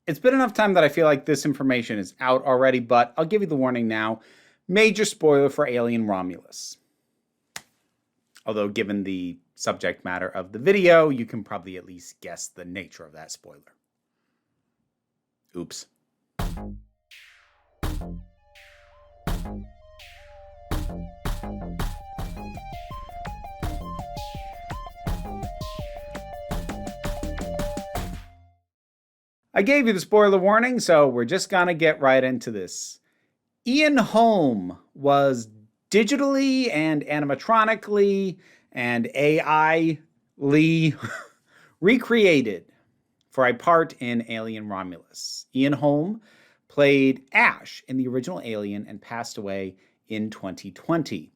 It's been enough time that I feel like this information is out already, but I'll give you the warning now. Major spoiler for Alien Romulus. Although, given the subject matter of the video, you can probably at least guess the nature of that spoiler. Oops. I gave you the spoiler warning, so we're just gonna get right into this. Ian Holm was digitally and animatronically and AI-ly recreated for a part in Alien Romulus. Ian Holm played Ash in the original Alien and passed away in 2020.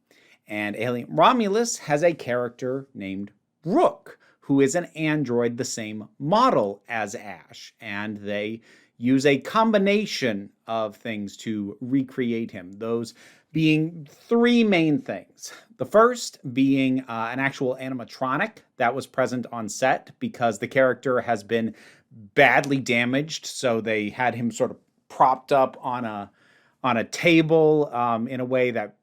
And Alien Romulus has a character named Rook, who is an android the same model as Ash. And they use a combination of things to recreate him, those being three main things. The first being an actual animatronic that was present on set because the character has been badly damaged, so they had him sort of propped up on a table in a way that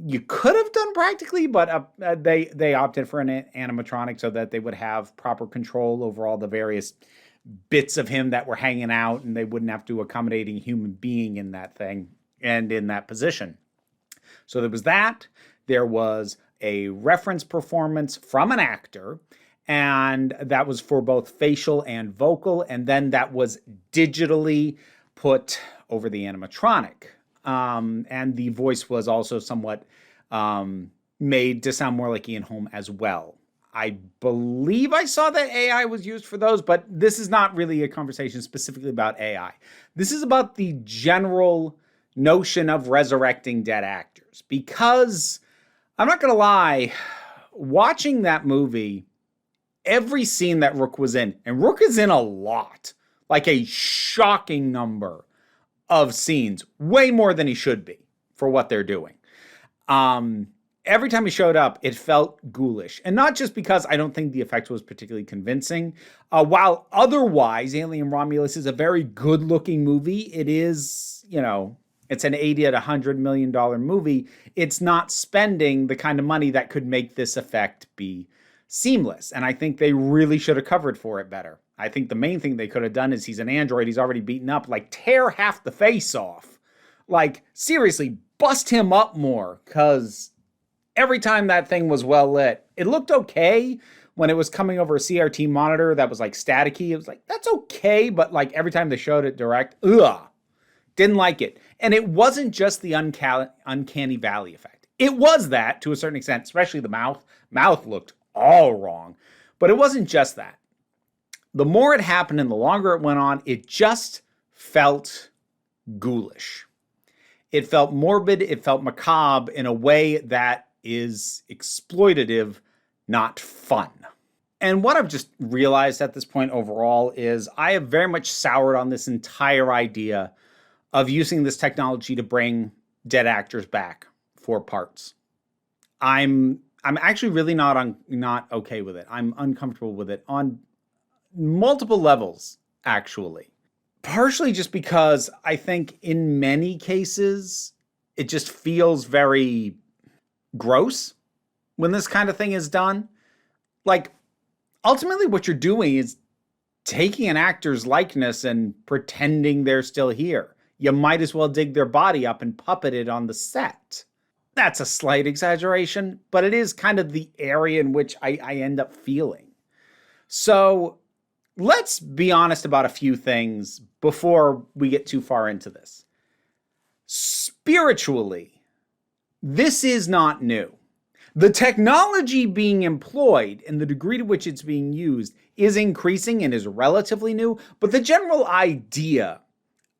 you could have done practically, but they opted for an animatronic so that they would have proper control over all the various bits of him that were hanging out, and they wouldn't have to accommodate a human being in that thing and in that position. So there was that. There was a reference performance from an actor, and that was for both facial and vocal, and then that was digitally put over the animatronic. And the voice was also somewhat made to sound more like Ian Holm as well. I believe I saw that AI was used for those, but this is not really a conversation specifically about AI. This is about the general notion of resurrecting dead actors. Because, I'm not going to lie, watching that movie, every scene that Rook was in, and Rook is in a lot, like a shocking number of scenes, way more than he should be for what they're doing. Every time he showed up, it felt ghoulish. And not just because I don't think the effect was particularly convincing. While otherwise, Alien Romulus is a very good-looking movie, it is, it's an $80 to $100 million movie. It's not spending the kind of money that could make this effect be seamless. And I think they really should have covered for it better. I think the main thing they could have done is he's an android. He's already beaten up. Like, tear half the face off. Like, seriously, bust him up more. Because every time that thing was well lit, it looked okay when it was coming over a CRT monitor that was like staticky. It was like, that's okay. But like every time they showed it direct, didn't like it. And it wasn't just the uncanny valley effect. It was that to a certain extent, especially the mouth. Mouth looked all wrong. But it wasn't just that. The more it happened and the longer it went on, it just felt ghoulish. It felt morbid. It felt macabre in a way that is exploitative, not fun. And what I've just realized at this point overall is I have very much soured on this entire idea of using this technology to bring dead actors back for parts. I'm actually really not okay with it. I'm uncomfortable with it on multiple levels, actually. Partially just because I think in many cases, it just feels very gross when this kind of thing is done. Like, ultimately what you're doing is taking an actor's likeness and pretending they're still here. You might as well dig their body up and puppet it on the set. That's a slight exaggeration, but it is kind of the area in which I end up feeling. So let's be honest about a few things before we get too far into this. Spiritually, this is not new. The technology being employed and the degree to which it's being used is increasing and is relatively new, but the general idea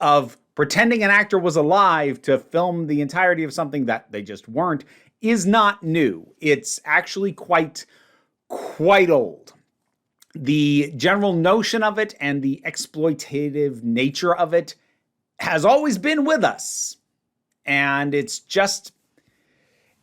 of pretending an actor was alive to film the entirety of something that they just weren't is not new. It's actually quite old. The general notion of it and the exploitative nature of it has always been with us. And it's just,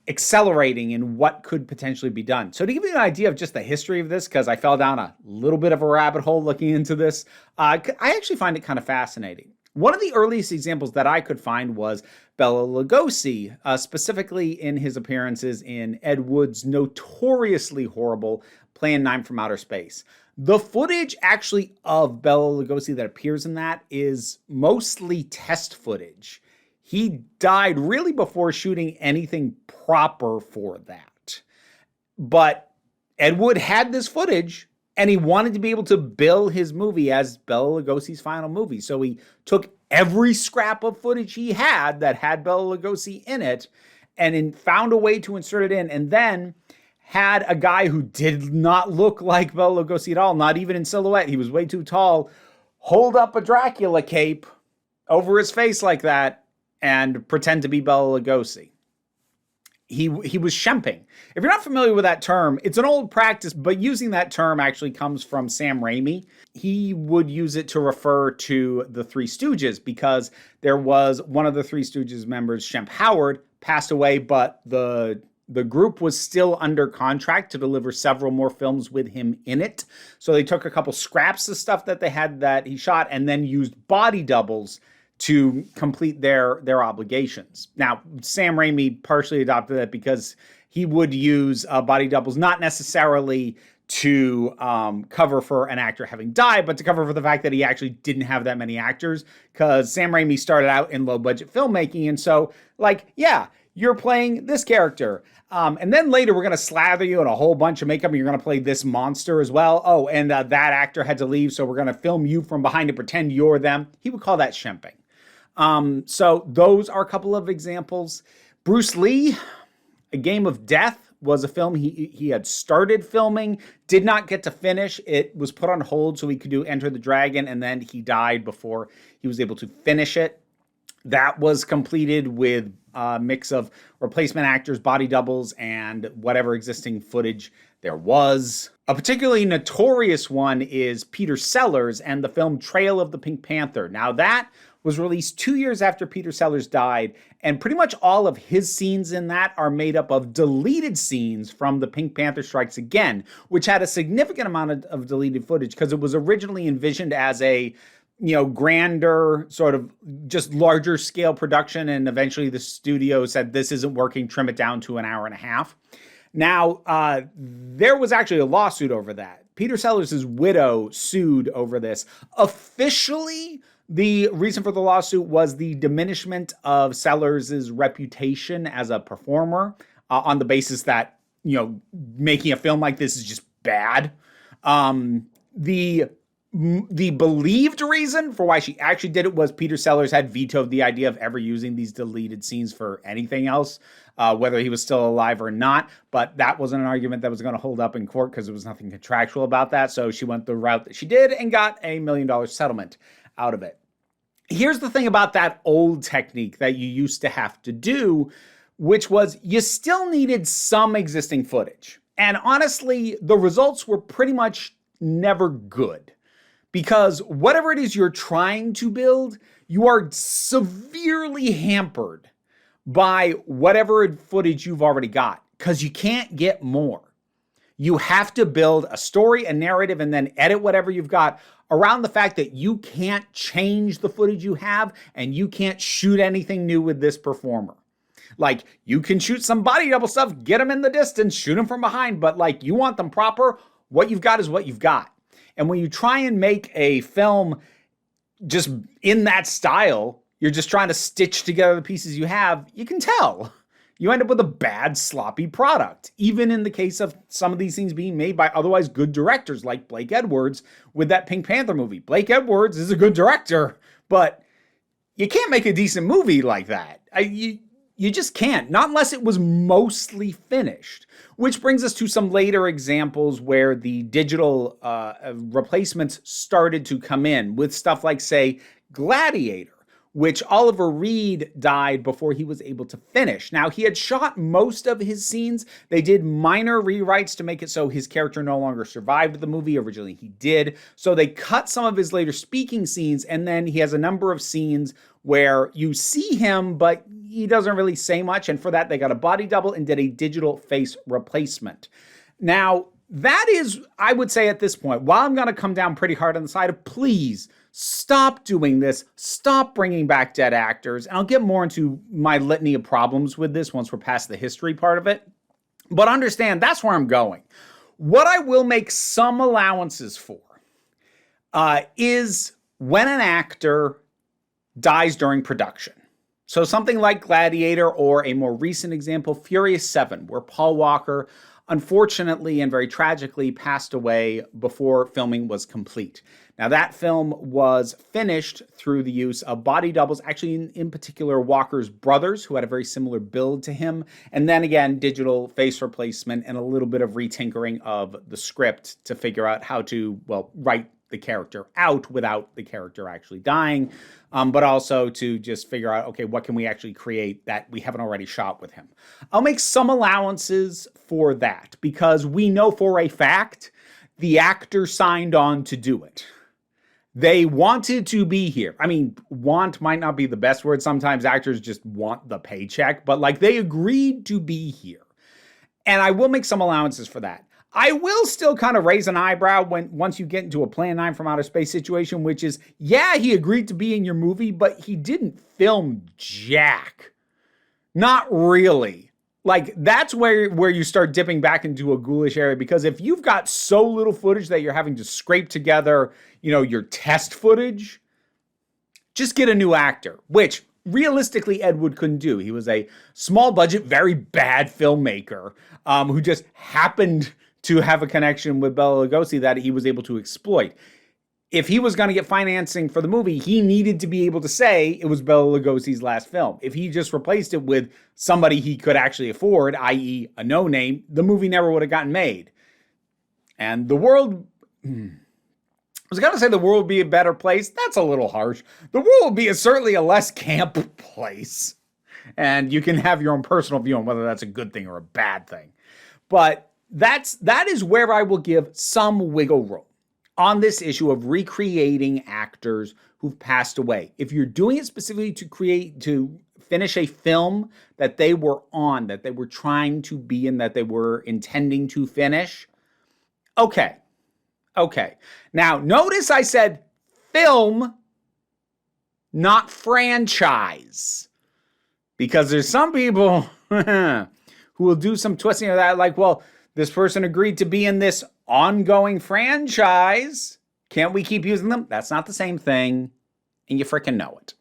accelerating in what could potentially be done. So to give you an idea of just the history of this, because I fell down a little bit of a rabbit hole looking into this, I actually find it kind of fascinating. One of the earliest examples that I could find was Bela Lugosi, specifically in his appearances in Ed Wood's notoriously horrible Plan 9 from Outer Space. The footage actually of Bela Lugosi that appears in that is mostly test footage. He died really before shooting anything proper for that. But Ed Wood had this footage, and he wanted to be able to bill his movie as Bela Lugosi's final movie. So he took every scrap of footage he had that had Bela Lugosi in it and found a way to insert it in, and then had a guy who did not look like Bela Lugosi at all, not even in silhouette. He was way too tall. Hold up a Dracula cape over his face like that and pretend to be Bela Lugosi. He was shemping. If you're not familiar with that term, it's an old practice, but using that term actually comes from Sam Raimi. He would use it to refer to the Three Stooges because there was one of the Three Stooges members, Shemp Howard, passed away, but the group was still under contract to deliver several more films with him in it. So they took a couple scraps of stuff that they had that he shot and then used body doubles to complete their obligations. Now, Sam Raimi partially adopted that because he would use body doubles, not necessarily to cover for an actor having died, but to cover for the fact that he actually didn't have that many actors, because Sam Raimi started out in low-budget filmmaking, and so, like, yeah, you're playing this character. And then later we're going to slather you in a whole bunch of makeup and you're going to play this monster as well. Oh, and that actor had to leave, so we're going to film you from behind and pretend you're them. He would call that shemping. So those are a couple of examples. Bruce Lee, A Game of Death, was a film he had started filming, did not get to finish. It was put on hold so he could do Enter the Dragon, and then he died before he was able to finish it. That was completed with a mix of replacement actors, body doubles, and whatever existing footage there was. A particularly notorious one is Peter Sellers and the film Trail of the Pink Panther. Now that was released 2 years after Peter Sellers died, and pretty much all of his scenes in that are made up of deleted scenes from The Pink Panther Strikes Again, which had a significant amount of deleted footage because it was originally envisioned as a grander, sort of just larger scale production, and eventually the studio said, this isn't working, trim it down to an hour and a half. Now, there was actually a lawsuit over that. Peter Sellers' widow sued over this. Officially, the reason for the lawsuit was the diminishment of Sellers' reputation as a performer on the basis that, making a film like this is just bad. The believed reason for why she actually did it was Peter Sellers had vetoed the idea of ever using these deleted scenes for anything else, whether he was still alive or not. But that wasn't an argument that was going to hold up in court because there was nothing contractual about that. So she went the route that she did and got a $1 million settlement out of it. Here's the thing about that old technique that you used to have to do, which was you still needed some existing footage. And honestly, the results were pretty much never good. Because whatever it is you're trying to build, you are severely hampered by whatever footage you've already got, because you can't get more. You have to build a story, a narrative, and then edit whatever you've got around the fact that you can't change the footage you have and you can't shoot anything new with this performer. Like, you can shoot some body double stuff, get them in the distance, shoot them from behind, but like, you want them proper, what you've got is what you've got. And when you try and make a film just in that style, you're just trying to stitch together the pieces you have, you can tell. You end up with a bad, sloppy product, even in the case of some of these things being made by otherwise good directors like Blake Edwards with that Pink Panther movie. Blake Edwards is a good director, but you can't make a decent movie like that. You just can't, not unless it was mostly finished. Which brings us to some later examples where the digital replacements started to come in with stuff like, say, Gladiator, which Oliver Reed died before he was able to finish. Now, he had shot most of his scenes. They did minor rewrites to make it so his character no longer survived the movie. Originally, he did. So they cut some of his later speaking scenes, and then he has a number of scenes where you see him, but he doesn't really say much. And for that, they got a body double and did a digital face replacement. Now, that is, I would say at this point, while I'm going to come down pretty hard on the side of please stop doing this, stop bringing back dead actors. And I'll get more into my litany of problems with this once we're past the history part of it. But understand, that's where I'm going. What I will make some allowances for is when an actor dies during production. So something like Gladiator, or a more recent example, Furious 7, where Paul Walker unfortunately and very tragically passed away before filming was complete. Now, that film was finished through the use of body doubles, actually in particular Walker's brothers, who had a very similar build to him, and then again, digital face replacement and a little bit of retinkering of the script to figure out how to, well, write the character out without the character actually dying, but also to just figure out, okay, what can we actually create that we haven't already shot with him? I'll make some allowances for that because we know for a fact the actor signed on to do it. They wanted to be here. I mean, want might not be the best word. Sometimes actors just want the paycheck, but like they agreed to be here. And I will make some allowances for that. I will still kind of raise an eyebrow once you get into a Plan 9 from Outer Space situation, which is, yeah, he agreed to be in your movie, but he didn't film jack. Not really. Like, that's where you start dipping back into a ghoulish area, because if you've got so little footage that you're having to scrape together, your test footage, just get a new actor, which realistically Ed Wood couldn't do. He was a small budget, very bad filmmaker who just happened to have a connection with Bela Lugosi that he was able to exploit. If he was going to get financing for the movie, he needed to be able to say it was Bela Lugosi's last film. If he just replaced it with somebody he could actually afford, i.e. a no-name, the movie never would have gotten made. And the world... I was going to say the world would be a better place. That's a little harsh. The world would be certainly a less camp place. And you can have your own personal view on whether that's a good thing or a bad thing. But that is where I will give some wiggle room on this issue of recreating actors who've passed away. If you're doing it specifically to finish a film that they were on, that they were trying to be in, that they were intending to finish, okay. Now, notice I said film, not franchise. Because there's some people who will do some twisting of that, like, well, this person agreed to be in this ongoing franchise. Can't we keep using them? That's not the same thing, and you frickin' know it.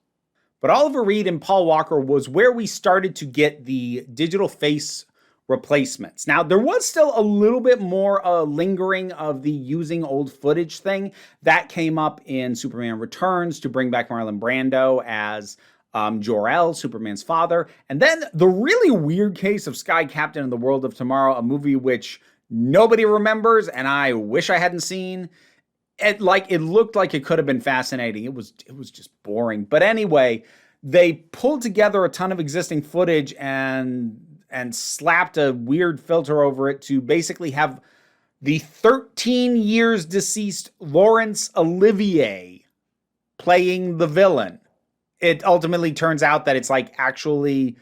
But Oliver Reed and Paul Walker was where we started to get the digital face replacements. Now, there was still a little bit more lingering of the using old footage thing. That came up in Superman Returns to bring back Marlon Brando as Jor-El, Superman's father. And then the really weird case of Sky Captain and the World of Tomorrow, a movie which nobody remembers and I wish I hadn't seen. It looked like it could have been fascinating. It was just boring. But anyway, they pulled together a ton of existing footage and slapped a weird filter over it to basically have the 13 years deceased Laurence Olivier playing the villain. It ultimately turns out that it's like actually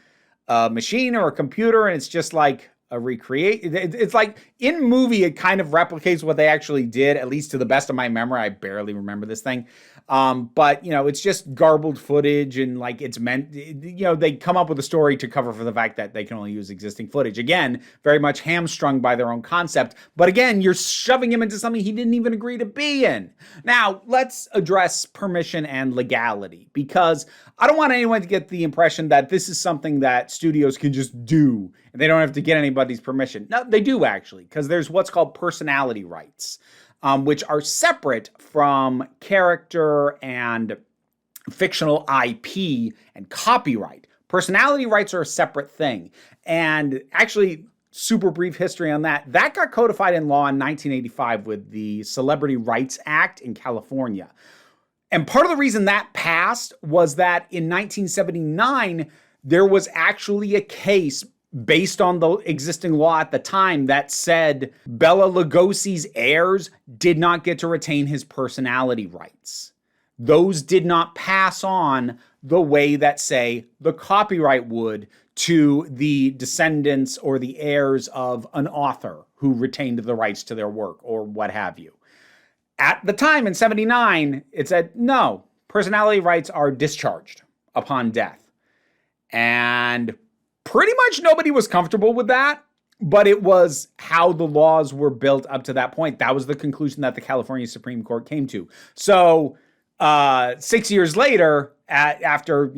a machine or a computer, and it's just like a recreate. It's like in movie, it kind of replicates what they actually did, at least to the best of my memory. I barely remember this thing. But, it's just garbled footage and like it's meant, they come up with a story to cover for the fact that they can only use existing footage. Again, very much hamstrung by their own concept. But again, you're shoving him into something he didn't even agree to be in. Now, let's address permission and legality, because I don't want anyone to get the impression that this is something that studios can just do and they don't have to get anybody's permission. No, they do actually, because there's what's called personality rights. Which are separate from character and fictional IP and copyright. Personality rights are a separate thing. And actually, super brief history on that. That got codified in law in 1985 with the Celebrity Rights Act in California. And part of the reason that passed was that in 1979, there was actually a case based on the existing law at the time that said Bela Lugosi's heirs did not get to retain his personality rights. Those did not pass on the way that, say, the copyright would to the descendants or the heirs of an author who retained the rights to their work or what have you. At the time in 79, it said, no, personality rights are discharged upon death. And pretty much nobody was comfortable with that, but it was how the laws were built up to that point. That was the conclusion that the California Supreme Court came to. So 6 years later, after,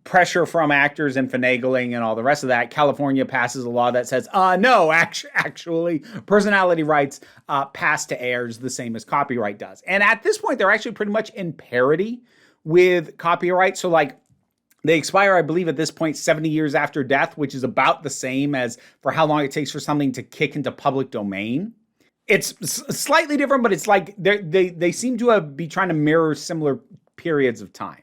pressure from actors and finagling and all the rest of that, California passes a law that says, no, actually, personality rights pass to heirs the same as copyright does. And at this point, they're actually pretty much in parity with copyright. So they expire, I believe, at this point, 70 years after death, which is about the same as for how long it takes for something to kick into public domain. It's slightly different, but it's like they seem to be trying to mirror similar periods of time.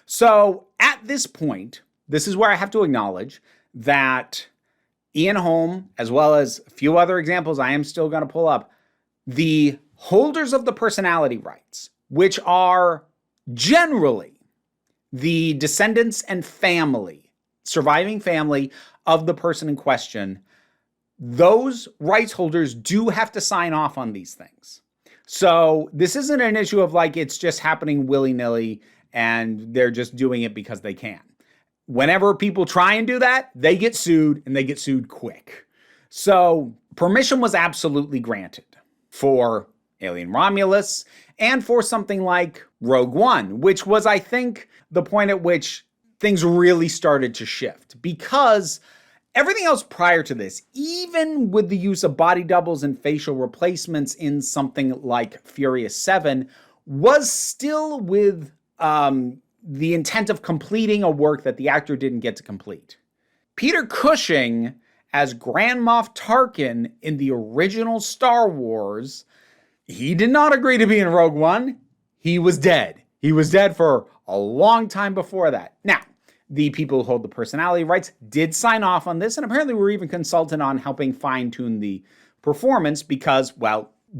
So at this point, this is where I have to acknowledge that Ian Holm, as well as a few other examples I am still going to pull up, the holders of the personality rights, which are generally the descendants and family, surviving family of the person in question, those rights holders do have to sign off on these things. So this isn't an issue of it's just happening willy-nilly and they're just doing it because they can. Whenever people try and do that, they get sued, and they get sued quick. So permission was absolutely granted for Alien Romulus and for something like Rogue One, which was, I think, the point at which things really started to shift, because everything else prior to this, even with the use of body doubles and facial replacements in something like Furious 7, was still with the intent of completing a work that the actor didn't get to complete. Peter Cushing as Grand Moff Tarkin in the original Star Wars, he did not agree to be in Rogue One. He was dead. He was dead for a long time before that. Now, the people who hold the personality rights did sign off on this, and apparently were even consulted on helping fine-tune the performance because,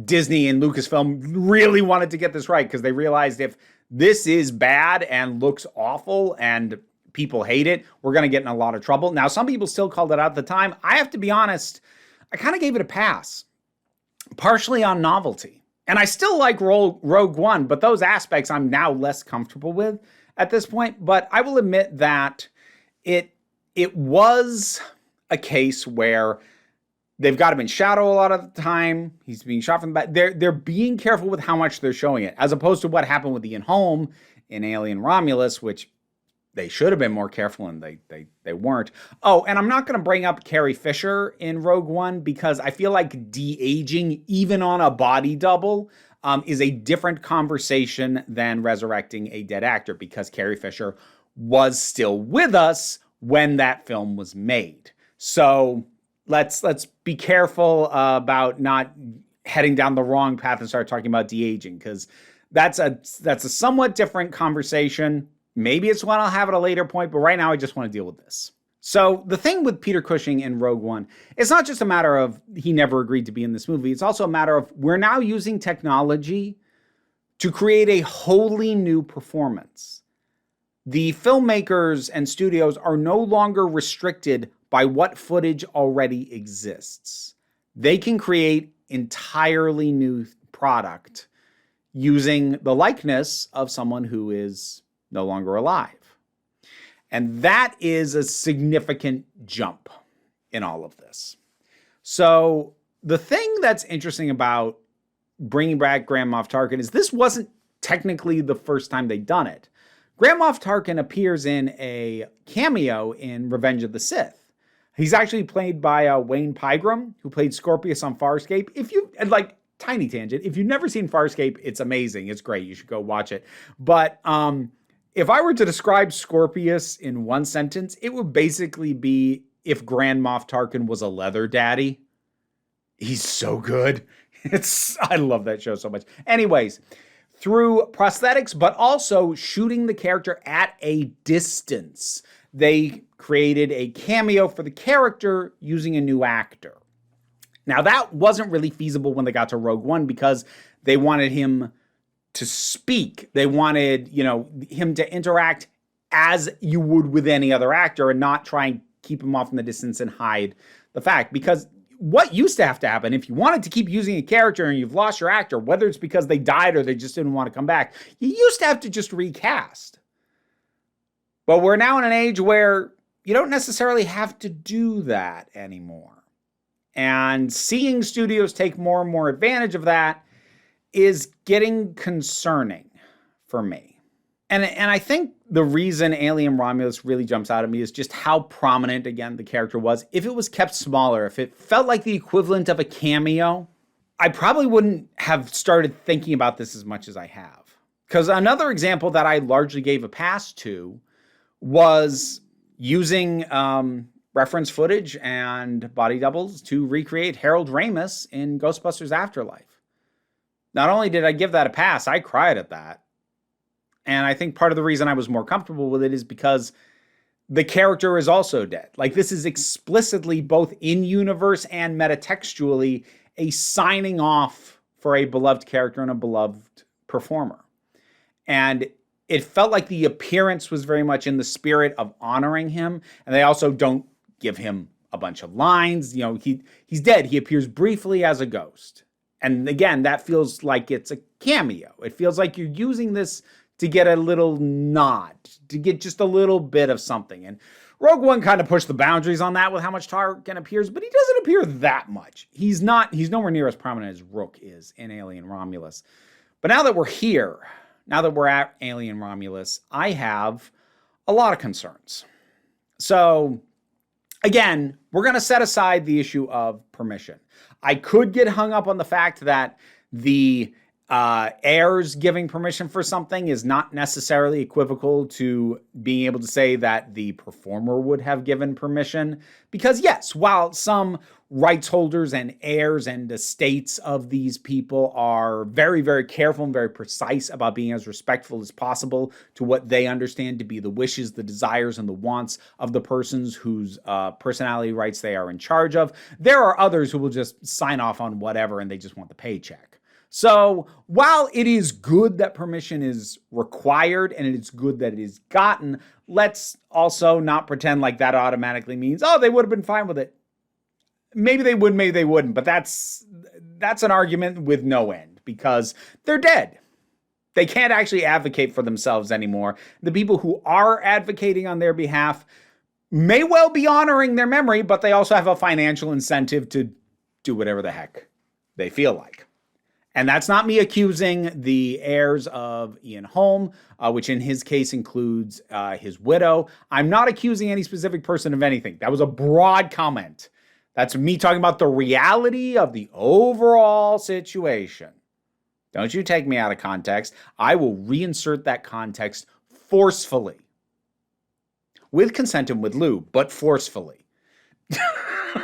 Disney and Lucasfilm really wanted to get this right, because they realized if this is bad and looks awful and people hate it, we're going to get in a lot of trouble. Now, some people still called it out at the time. I have to be honest, I kind of gave it a pass, partially on novelty. And I still like Rogue One, but those aspects I'm now less comfortable with at this point. But I will admit that it was a case where they've got him in shadow a lot of the time. He's being shot from the back. They're being careful with how much they're showing it, as opposed to what happened with Ian Holm in Alien Romulus, which they should have been more careful, and they weren't. Oh, and I'm not going to bring up Carrie Fisher in Rogue One, because I feel like de-aging, even on a body double, is a different conversation than resurrecting a dead actor, because Carrie Fisher was still with us when that film was made. So let's be careful about not heading down the wrong path and start talking about de-aging, because that's a somewhat different conversation. Maybe it's one I'll have at a later point, but right now I just want to deal with this. So the thing with Peter Cushing in Rogue One, it's not just a matter of he never agreed to be in this movie. It's also a matter of we're now using technology to create a wholly new performance. The filmmakers and studios are no longer restricted by what footage already exists. They can create entirely new product using the likeness of someone who is no longer alive. And that is a significant jump in all of this. So the thing that's interesting about bringing back Grand Moff Tarkin is this wasn't technically the first time they'd done it. Grand Moff Tarkin appears in a cameo in Revenge of the Sith. He's actually played by Wayne Pygram, who played Scorpius on Farscape. If you, tiny tangent, if you've never seen Farscape, it's amazing. It's great. You should go watch it. But if I were to describe Scorpius in one sentence, it would basically be if Grand Moff Tarkin was a leather daddy. He's so good. I love that show so much. Anyways, through prosthetics, but also shooting the character at a distance, they created a cameo for the character using a new actor. Now, that wasn't really feasible when they got to Rogue One because they wanted him to speak. They wanted, him to interact as you would with any other actor and not try and keep him off in the distance and hide the fact. Because what used to have to happen, if you wanted to keep using a character and you've lost your actor, whether it's because they died or they just didn't want to come back, you used to have to just recast. But we're now in an age where you don't necessarily have to do that anymore. And seeing studios take more and more advantage of that is getting concerning for me. And I think the reason Alien Romulus really jumps out at me is just how prominent, again, the character was. If it was kept smaller, if it felt like the equivalent of a cameo, I probably wouldn't have started thinking about this as much as I have. Because another example that I largely gave a pass to was using reference footage and body doubles to recreate Harold Ramis in Ghostbusters Afterlife. Not only did I give that a pass, I cried at that. And I think part of the reason I was more comfortable with it is because the character is also dead. Like, this is explicitly both in-universe and metatextually a signing off for a beloved character and a beloved performer. And it felt like the appearance was very much in the spirit of honoring him. And they also don't give him a bunch of lines. You know, he's dead. He appears briefly as a ghost. And again, that feels like it's a cameo. It feels like you're using this to get a little nod, to get just a little bit of something. And Rogue One kind of pushed the boundaries on that with how much Tarkin appears, but he doesn't appear that much. He's nowhere near as prominent as Rook is in Alien Romulus. But now that we're here, now that we're at Alien Romulus, I have a lot of concerns. So again, we're going to set aside the issue of permission. I could get hung up on the fact that the heirs giving permission for something is not necessarily equivocal to being able to say that the performer would have given permission. Because yes, while some rights holders and heirs and estates of these people are very, very careful and very precise about being as respectful as possible to what they understand to be the wishes, the desires, and the wants of the persons whose personality rights they are in charge of, there are others who will just sign off on whatever and they just want the paycheck. So while it is good that permission is required and it is good that it is gotten, let's also not pretend like that automatically means, oh, they would have been fine with it. Maybe they would, maybe they wouldn't, but that's an argument with no end because they're dead. They can't actually advocate for themselves anymore. The people who are advocating on their behalf may well be honoring their memory, but they also have a financial incentive to do whatever the heck they feel like. And that's not me accusing the heirs of Ian Holm, which in his case includes his widow. I'm not accusing any specific person of anything. That was a broad comment. That's me talking about the reality of the overall situation. Don't you take me out of context. I will reinsert that context forcefully. With consent and with lube, but forcefully. I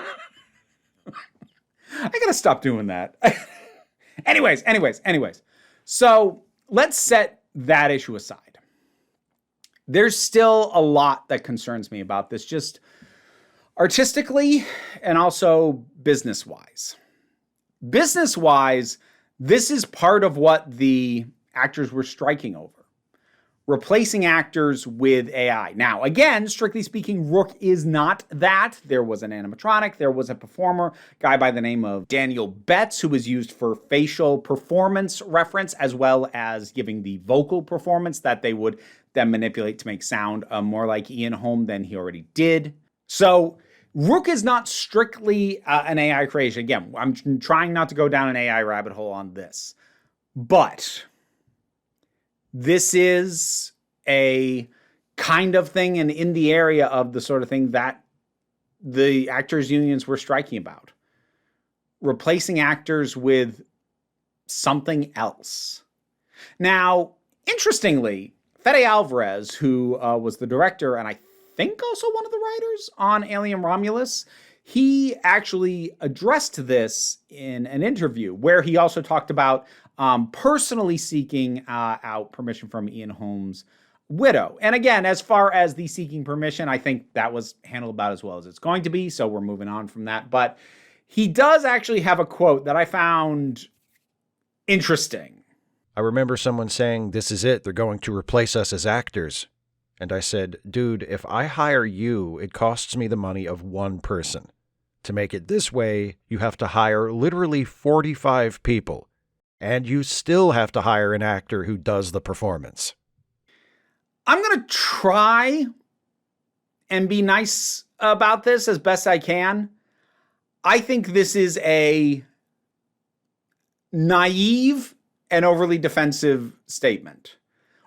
gotta stop doing that. Anyways. So let's set that issue aside. There's still a lot that concerns me about this, just artistically and also business-wise. Business-wise, this is part of what the actors were striking over. Replacing actors with AI. Now, again, strictly speaking, Rook is not that. There was an animatronic. There was a performer, guy by the name of Daniel Betts, who was used for facial performance reference, as well as giving the vocal performance that they would then manipulate to make sound more like Ian Holm than he already did. So Rook is not strictly an AI creation. Again, I'm trying not to go down an AI rabbit hole on this. But this is a kind of thing and in the area of the sort of thing that the actors' unions were striking about. Replacing actors with something else. Now, interestingly, Fede Alvarez, who was the director and I think also one of the writers on Alien Romulus, he actually addressed this in an interview where he also talked about personally seeking out permission from Ian Holm's widow. And again, as far as the seeking permission, I think that was handled about as well as it's going to be. So we're moving on from that. But he does actually have a quote that I found interesting. I remember someone saying, "This is it. They're going to replace us as actors." And I said, dude, if I hire you, it costs me the money of one person. To make it this way, you have to hire literally 45 people. And you still have to hire an actor who does the performance. I'm going to try and be nice about this as best I can. I think this is a naive and overly defensive statement.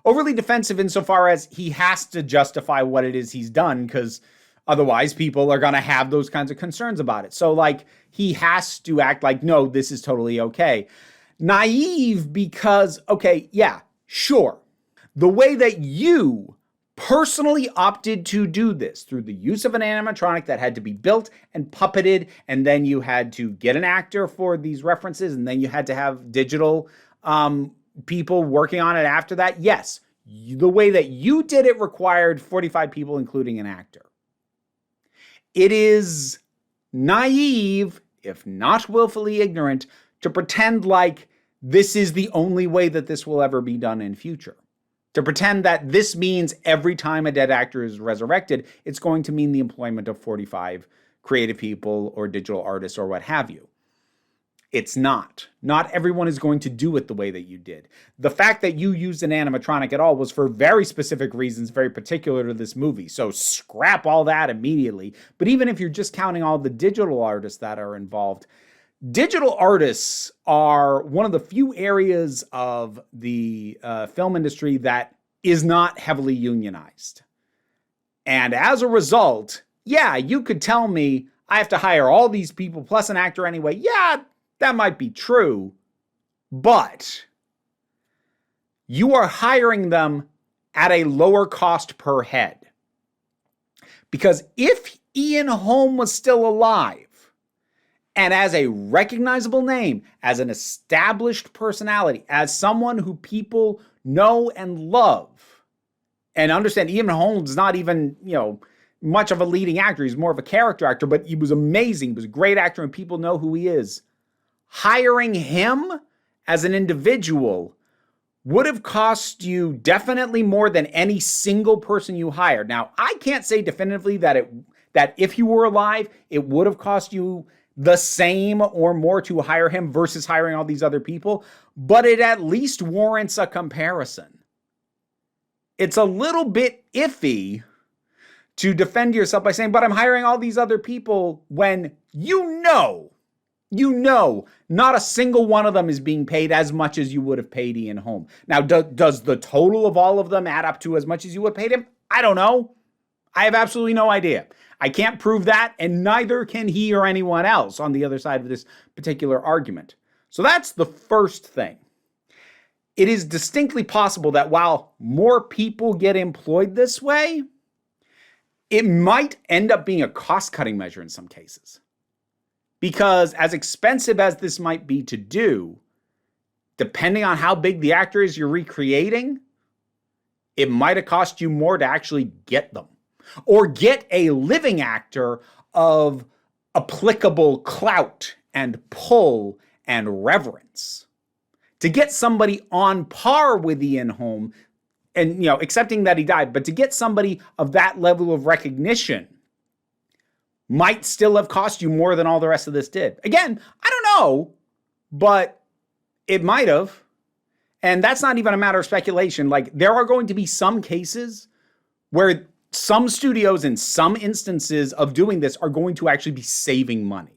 Overly defensive insofar as he has to justify what it is he's done, because otherwise people are going to have those kinds of concerns about it. So, like, he has to act like, no, this is totally okay. Naive because, okay, yeah, sure. The way that you personally opted to do this through the use of an animatronic that had to be built and puppeted, and then you had to get an actor for these references, and then you had to have digital people working on it after that. Yes, the way that you did it required 45 people, including an actor. It is naive, if not willfully ignorant, to pretend like this is the only way that this will ever be done in future. To pretend that this means every time a dead actor is resurrected, it's going to mean the employment of 45 creative people or digital artists or what have you. It's not. Not everyone is going to do it the way that you did. The fact that you used an animatronic at all was for very specific reasons, very particular to this movie. So scrap all that immediately. But even if you're just counting all the digital artists that are involved, digital artists are one of the few areas of the film industry that is not heavily unionized. And as a result, yeah, you could tell me I have to hire all these people plus an actor anyway. Yeah, that might be true. But you are hiring them at a lower cost per head. Because if Ian Holm was still alive, and as a recognizable name, as an established personality, as someone who people know and love, and understand, Ian Holm's not even, much of a leading actor. He's more of a character actor, but he was amazing. He was a great actor, and people know who he is. Hiring him as an individual would have cost you definitely more than any single person you hired. Now, I can't say definitively that if he were alive, it would have cost you the same or more to hire him versus hiring all these other people, but it at least warrants a comparison. It's a little bit iffy to defend yourself by saying, but I'm hiring all these other people when you know, not a single one of them is being paid as much as you would have paid Ian Holm. Now, does the total of all of them add up to as much as you would have paid him? I don't know. I have absolutely no idea. I can't prove that, and neither can he or anyone else on the other side of this particular argument. So that's the first thing. It is distinctly possible that while more people get employed this way, it might end up being a cost-cutting measure in some cases. Because as expensive as this might be to do, depending on how big the actor is you're recreating, it might have cost you more to actually get them. Or get a living actor of applicable clout and pull and reverence. To get somebody on par with Ian Holm, and accepting that he died, but to get somebody of that level of recognition might still have cost you more than all the rest of this did. Again, I don't know, but it might have. And that's not even a matter of speculation. Like, there are going to be some cases where some studios in some instances of doing this are going to actually be saving money.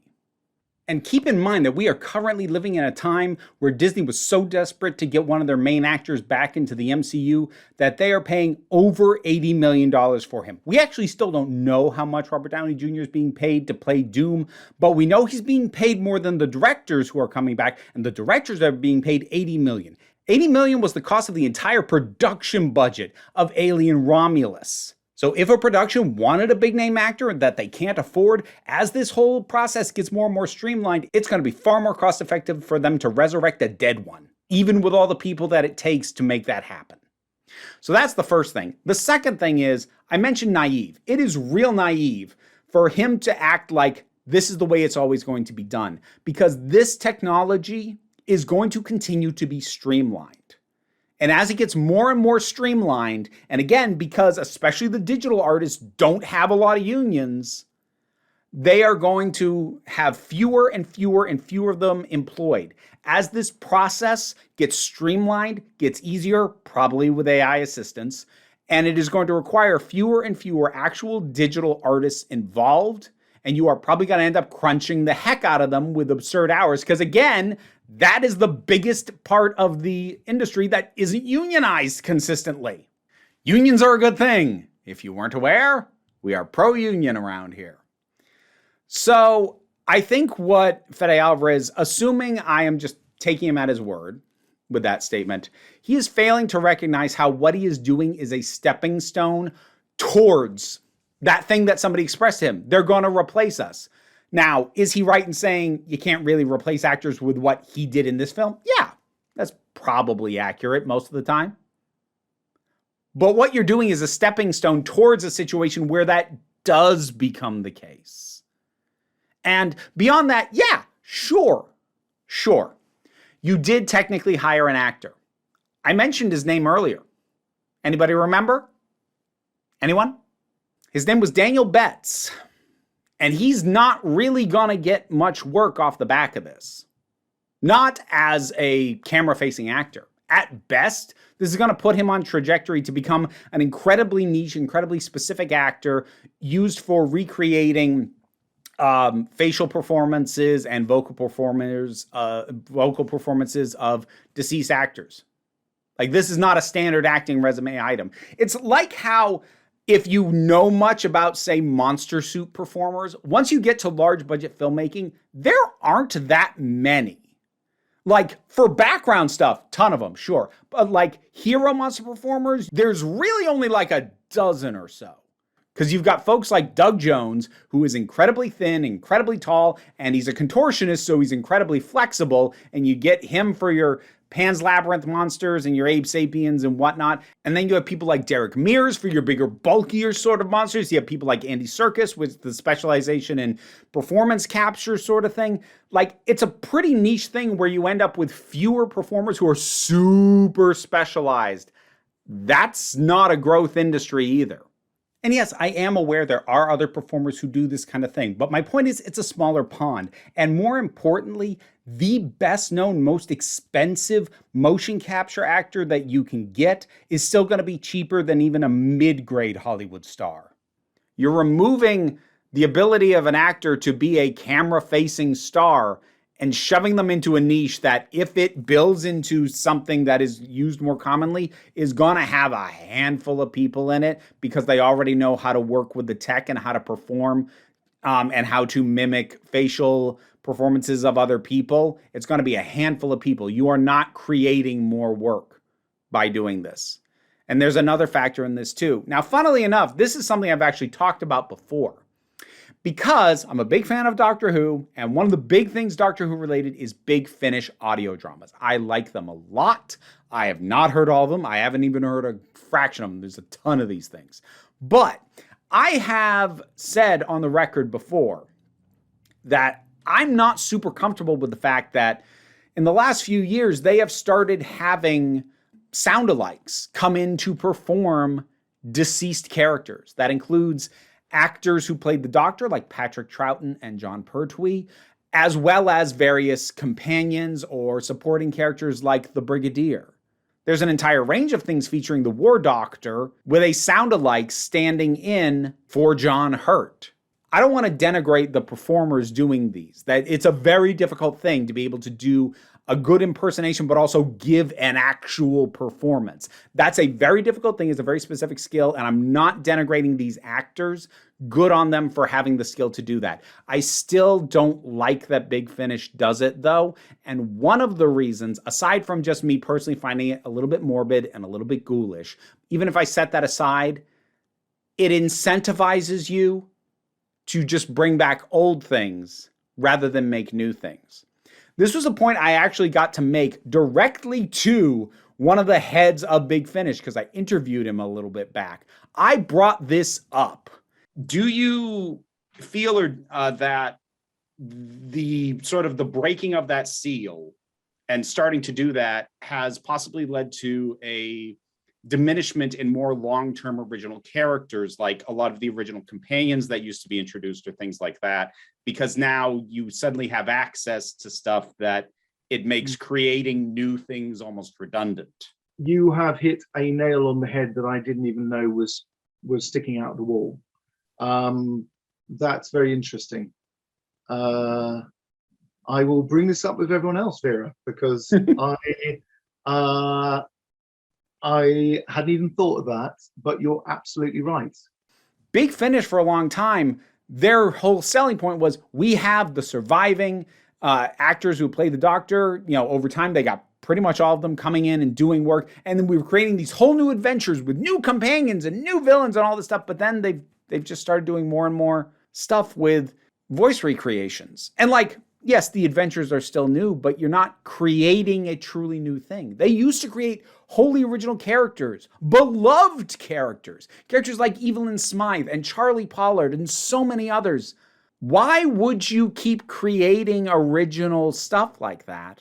And keep in mind that we are currently living in a time where Disney was so desperate to get one of their main actors back into the MCU that they are paying over $80 million for him. We actually still don't know how much Robert Downey Jr. is being paid to play Doom, but we know he's being paid more than the directors who are coming back, and the directors are being paid $80 million. $80 million was the cost of the entire production budget of Alien Romulus. So if a production wanted a big name actor that they can't afford, as this whole process gets more and more streamlined, it's going to be far more cost effective for them to resurrect a dead one, even with all the people that it takes to make that happen. So that's the first thing. The second thing is, I mentioned naive. It is real naive for him to act like this is the way it's always going to be done, because this technology is going to continue to be streamlined. And as it gets more and more streamlined, and again, because especially the digital artists don't have a lot of unions, they are going to have fewer and fewer and fewer of them employed. As this process gets streamlined, gets easier, probably with AI assistance, and it is going to require fewer and fewer actual digital artists involved, and you are probably going to end up crunching the heck out of them with absurd hours, because again, that is the biggest part of the industry that isn't unionized consistently. Unions are a good thing. If you weren't aware, we are pro-union around here. So I think what Fede Alvarez, assuming I am just taking him at his word with that statement, he is failing to recognize how what he is doing is a stepping stone towards that thing that somebody expressed to him. They're going to replace us. Now, is he right in saying you can't really replace actors with what he did in this film? Yeah, that's probably accurate most of the time. But what you're doing is a stepping stone towards a situation where that does become the case. And beyond that, yeah, sure. You did technically hire an actor. I mentioned his name earlier. Anybody remember? Anyone? His name was Daniel Betts. And he's not really gonna get much work off the back of this. Not as a camera-facing actor. At best, this is gonna put him on trajectory to become an incredibly niche, incredibly specific actor used for recreating facial performances and vocal performances of deceased actors. Like, this is not a standard acting resume item. It's like how if you know much about, say, monster suit performers, once you get to large budget filmmaking, there aren't that many. Like, for background stuff, ton of them, sure. But like hero monster performers, there's really only like a dozen or so. Because you've got folks like Doug Jones, who is incredibly thin, incredibly tall, and he's a contortionist, so he's incredibly flexible, and you get him for your Pan's Labyrinth monsters and your Abe Sapiens and whatnot. And then you have people like Derek Mears for your bigger, bulkier sort of monsters. You have people like Andy Serkis with the specialization in performance capture sort of thing. Like, it's a pretty niche thing where you end up with fewer performers who are super specialized. That's not a growth industry either. And yes, I am aware there are other performers who do this kind of thing, but my point is it's a smaller pond. And more importantly, the best known, most expensive motion capture actor that you can get is still going to be cheaper than even a mid-grade Hollywood star. You're removing the ability of an actor to be a camera-facing star and shoving them into a niche that, if it builds into something that is used more commonly, is going to have a handful of people in it because they already know how to work with the tech and how to perform and how to mimic facial performances of other people. It's going to be a handful of people. You are not creating more work by doing this. And there's another factor in this too. Now, funnily enough, this is something I've actually talked about before. Because I'm a big fan of Doctor Who, and one of the big things Doctor Who related is Big Finish audio dramas. I like them a lot. I have not heard all of them. I haven't even heard a fraction of them. There's a ton of these things. But I have said on the record before that I'm not super comfortable with the fact that in the last few years, they have started having sound-alikes come in to perform deceased characters. That includes actors who played the Doctor, like Patrick Troughton and John Pertwee, as well as various companions or supporting characters like the Brigadier. There's an entire range of things featuring the War Doctor with a sound-alike standing in for John Hurt. I don't want to denigrate the performers doing these. That it's a very difficult thing to be able to do a good impersonation, but also give an actual performance. That's a very difficult thing. It's a very specific skill, and I'm not denigrating these actors. Good on them for having the skill to do that. I still don't like that Big Finish does it, though. And one of the reasons, aside from just me personally finding it a little bit morbid and a little bit ghoulish, even if I set that aside, it incentivizes you to just bring back old things rather than make new things. This was a point I actually got to make directly to one of the heads of Big Finish because I interviewed him a little bit back. I brought this up. Do you feel that the sort of the breaking of that seal And starting to do that has possibly led to a diminishment in more long-term original characters, like a lot of the original companions that used to be introduced or things like that, because now you suddenly have access to stuff that it makes creating new things almost redundant. You have hit a nail on the head that I didn't even know was sticking out of the wall. That's very interesting. I will bring this up with everyone else, Vera, because I hadn't even thought of that, but you're absolutely right. Big Finish for a long time, their whole selling point was we have the surviving actors who play the Doctor. You know, over time they got pretty much all of them coming in and doing work, and then we were creating these whole new adventures with new companions and new villains and all this stuff. But then they've just started doing more and more stuff with voice recreations. And like, yes, the adventures are still new, but you're not creating a truly new thing. They used to create wholly original characters, beloved characters like Evelyn Smythe and Charlie Pollard and so many others. Why would you keep creating original stuff like that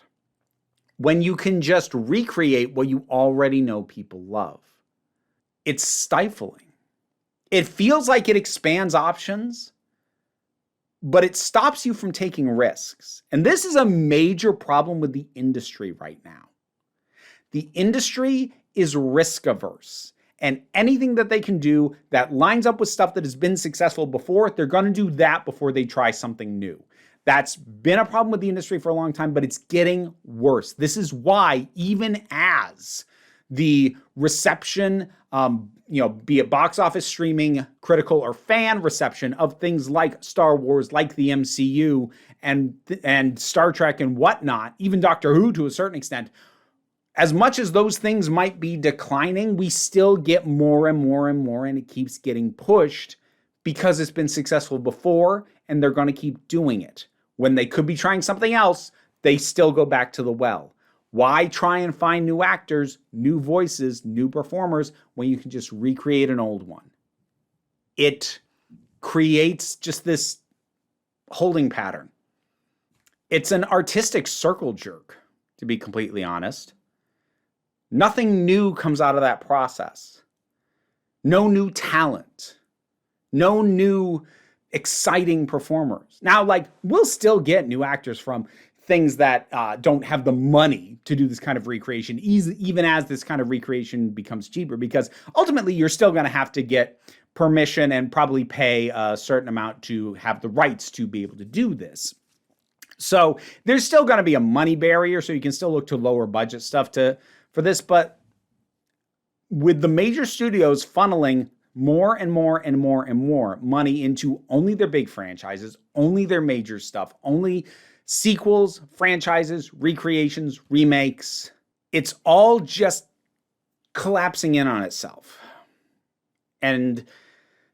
when you can just recreate what you already know people love? It's stifling. It feels like it expands options, but it stops you from taking risks. And this is a major problem with the industry right now. The industry is risk averse, and anything that they can do that lines up with stuff that has been successful before, they're going to do that before they try something new. That's been a problem with the industry for a long time, but it's getting worse. This is why, even as the reception, be it box office, streaming, critical, or fan reception of things like Star Wars, like the MCU, and Star Trek and whatnot, even Doctor Who to a certain extent, as much as those things might be declining, we still get more and more and more, and it keeps getting pushed because it's been successful before, and they're going to keep doing it. When they could be trying something else, they still go back to the well. Why try and find new actors, new voices, new performers when you can just recreate an old one? It creates just this holding pattern. It's an artistic circle jerk, to be completely honest. Nothing new comes out of that process. No new talent. No new exciting performers. Now, like, we'll still get new actors from things that don't have the money to do this kind of recreation, even as this kind of recreation becomes cheaper, because ultimately you're still going to have to get permission and probably pay a certain amount to have the rights to be able to do this. So there's still going to be a money barrier, so you can still look to lower budget stuff for this. But with the major studios funneling more and more and more and more money into only their big franchises, only their major stuff, only sequels, franchises, recreations, remakes, it's all just collapsing in on itself. And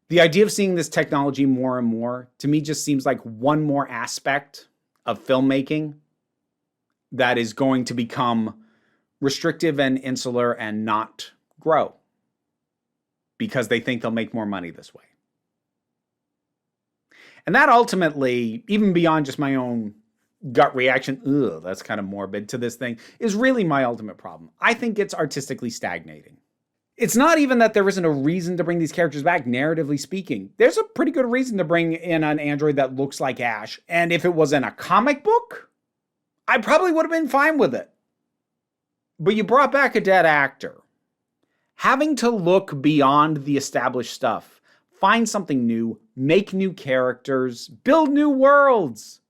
the idea of seeing this technology more and more, to me, just seems like one more aspect of filmmaking that is going to become restrictive and insular and not grow because they think they'll make more money this way. And that ultimately, even beyond just my own gut reaction, that's kind of morbid to this thing, is really my ultimate problem. I think it's artistically stagnating. It's not even that there isn't a reason to bring these characters back, narratively speaking. There's a pretty good reason to bring in an android that looks like Ash. And if it was in a comic book, I probably would have been fine with it. But you brought back a dead actor. Having to look beyond the established stuff, find something new, make new characters, build new worlds.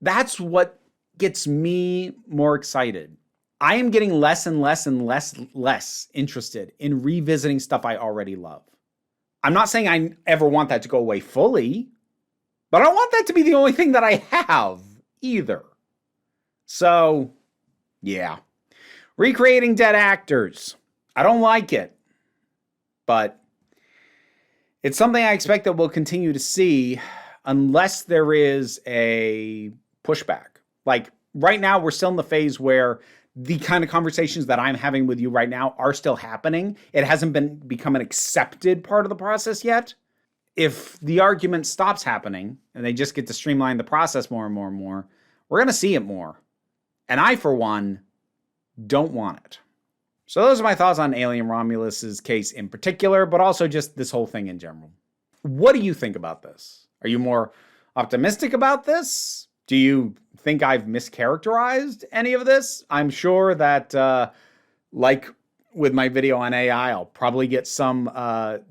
That's what gets me more excited. I am getting less and less and less interested in revisiting stuff I already love. I'm not saying I ever want that to go away fully, but I don't want that to be the only thing that I have either. So, yeah. Recreating dead actors. I don't like it, but it's something I expect that we'll continue to see unless there is a pushback. Like right now, we're still in the phase where the kind of conversations that I'm having with you right now are still happening. It hasn't become an accepted part of the process yet. If the argument stops happening and they just get to streamline the process more and more and more, we're going to see it more. And I, for one, don't want it. So those are my thoughts on Alien Romulus's case in particular, but also just this whole thing in general. What do you think about this? Are you more optimistic about this? Do you think I've mischaracterized any of this? I'm sure that, like with my video on AI, I'll probably get some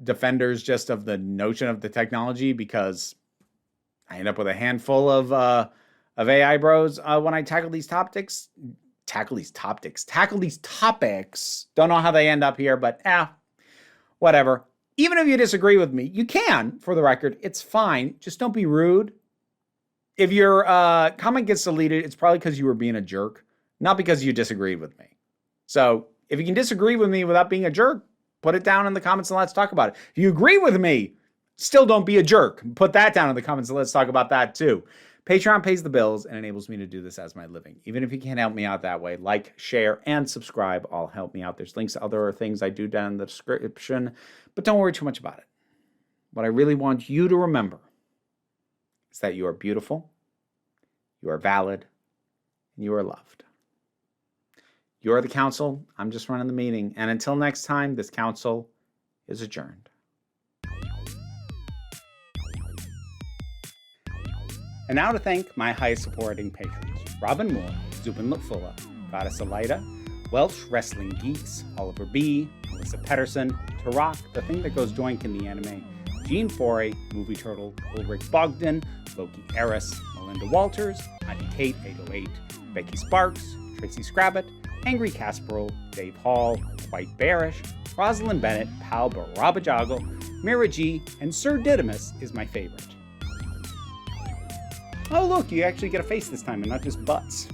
defenders just of the notion of the technology, because I end up with a handful of AI bros when I tackle these topics. Don't know how they end up here, but whatever. Even if you disagree with me, you can, for the record. It's fine. Just don't be rude. If your comment gets deleted, it's probably because you were being a jerk, not because you disagreed with me. So if you can disagree with me without being a jerk, put it down in the comments and let's talk about it. If you agree with me, still don't be a jerk. Put that down in the comments and let's talk about that too. Patreon pays the bills and enables me to do this as my living. Even if you can't help me out that way, like, share, and subscribe all help me out. There's links to other things I do down in the description, but don't worry too much about it. What I really want you to remember is that you are beautiful, you are valid, and you are loved. You are the council. I'm just running the meeting. And until next time, this council is adjourned. And now to thank my highest supporting patrons: Robin Moore, Zubin Lutfula, Goddess Elida, Welsh Wrestling Geeks, Oliver B., Melissa Pedersen, Tarak, The Thing That Goes Doink in the Anime, Gene Foray, Movie Turtle, Ulrich Bogdan, Loki Eris, Melinda Walters, Auntie Kate 808, Becky Sparks, Tracy Scrabbit, Angry Kasparov, Dave Hall, White Bearish, Rosalind Bennett, Pal Barabajagal, Mira G, and Sir Didymus is my favorite. Oh look, you actually get a face this time and not just butts.